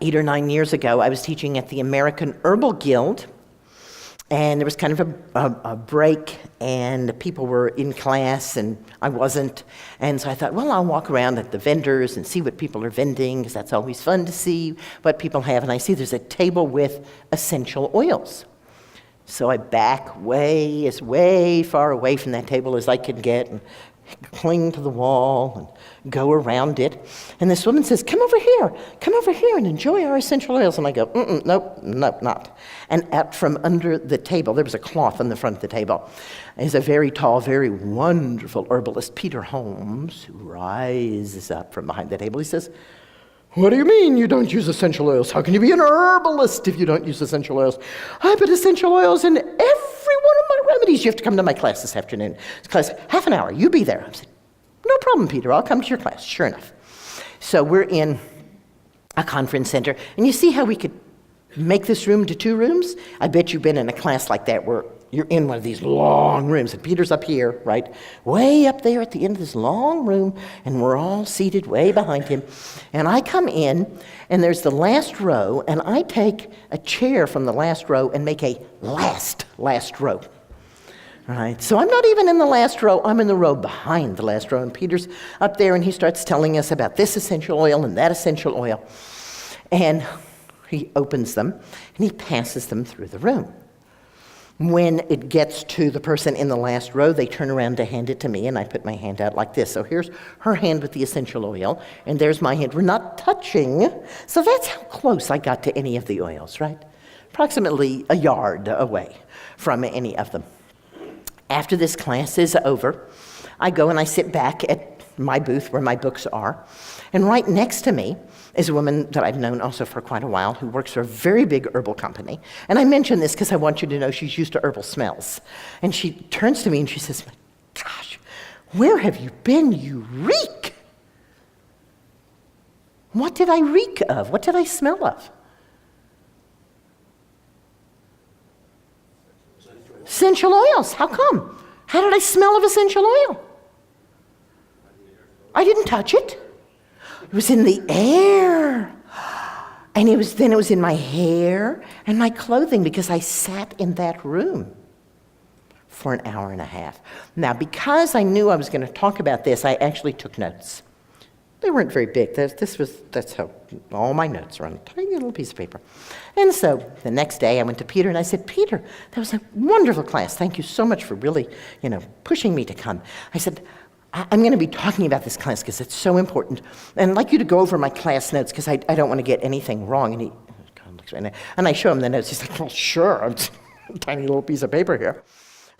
8 or 9 years ago, I was teaching at the American Herbal Guild, and there was kind of a break, and people were in class, and I wasn't. And so I thought, well, I'll walk around at the vendors and see what people are vending, because that's always fun to see what people have. And I see there's a table with essential oils. So I back way far away from that table as I can get, and cling to the wall and go around it. And this woman says, come over here and enjoy our essential oils. And I go, nope, not. And out from under the table, there was a cloth on the front of the table, is a very tall, very wonderful herbalist, Peter Holmes, who rises up from behind the table. He says, what do you mean you don't use essential oils? How can you be an herbalist if you don't use essential oils? I put essential oils in every one of my remedies. You have to come to my class this afternoon. It's class, half an hour, you be there. I said, no problem, Peter, I'll come to your class. Sure enough. So we're in a conference center, and you see how we could make this room to 2 rooms? I bet you've been in a class like that where you're in one of these long rooms, and Peter's up here, right? Way up there at the end of this long room, and we're all seated way behind him. And I come in, and there's the last row, and I take a chair from the last row and make a last row. Right? So I'm not even in the last row, I'm in the row behind the last row, and Peter's up there, and he starts telling us about this essential oil and that essential oil. And he opens them, and he passes them through the room. When it gets to the person in the last row, they turn around to hand it to me, and I put my hand out like this. So here's her hand with the essential oil, and there's my hand. We're not touching, so that's how close I got to any of the oils, right? Approximately a yard away from any of them. After this class is over, I go and I sit back at my booth where my books are, and right next to me is a woman that I've known also for quite a while who works for a very big herbal company. And I mention this because I want you to know she's used to herbal smells. And she turns to me and she says, my gosh, where have you been? You reek. What did I reek of? What did I smell of? Essential oils. How come? How did I smell of essential oil? I didn't touch it. It was in the air. And it was in my hair and my clothing because I sat in that room for an hour and a half. Now, because I knew I was going to talk about this, I actually took notes. They weren't very big. That's how all my notes are on a tiny little piece of paper. And so the next day I went to Peter and I said, Peter, that was a wonderful class. Thank you so much for really, pushing me to come. I said, I'm going to be talking about this class because it's so important. And I'd like you to go over my class notes because I don't want to get anything wrong. And he kind of looks right now. And I show him the notes. He's like, well, sure. It's a tiny little piece of paper here.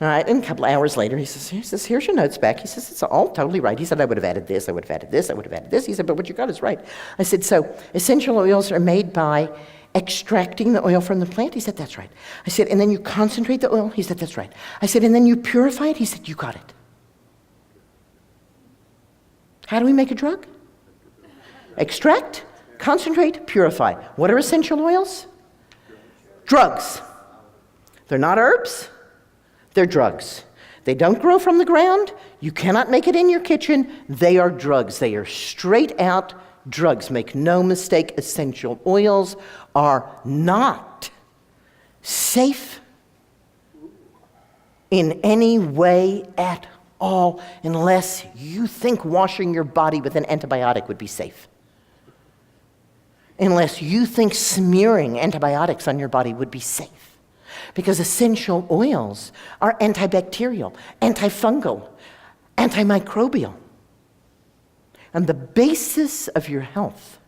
All right, and a couple hours later, he says, here's your notes back. He says, it's all totally right. He said, I would have added this, I would have added this, I would have added this. He said, but what you got is right. I said, so essential oils are made by extracting the oil from the plant? He said, that's right. I said, and then you concentrate the oil? He said, that's right. I said, and then you purify it? He said, you got it. How do we make a drug? Extract, concentrate, purify. What are essential oils? Drugs. They're not herbs. They're drugs. They don't grow from the ground. You cannot make it in your kitchen. They are drugs. They are straight out drugs. Make no mistake, essential oils are not safe in any way at all unless you think washing your body with an antibiotic would be safe. Unless you think smearing antibiotics on your body would be safe. Because essential oils are antibacterial, antifungal, antimicrobial. And the basis of your health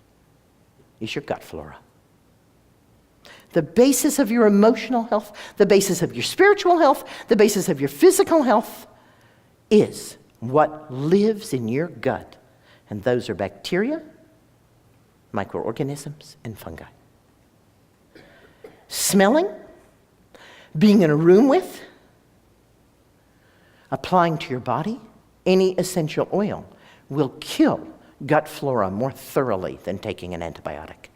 is your gut flora. The basis of your emotional health, the basis of your spiritual health, the basis of your physical health is what lives in your gut. And those are bacteria, microorganisms, and fungi. Smelling, being in a room with, applying to your body, any essential oil will kill gut flora more thoroughly than taking an antibiotic.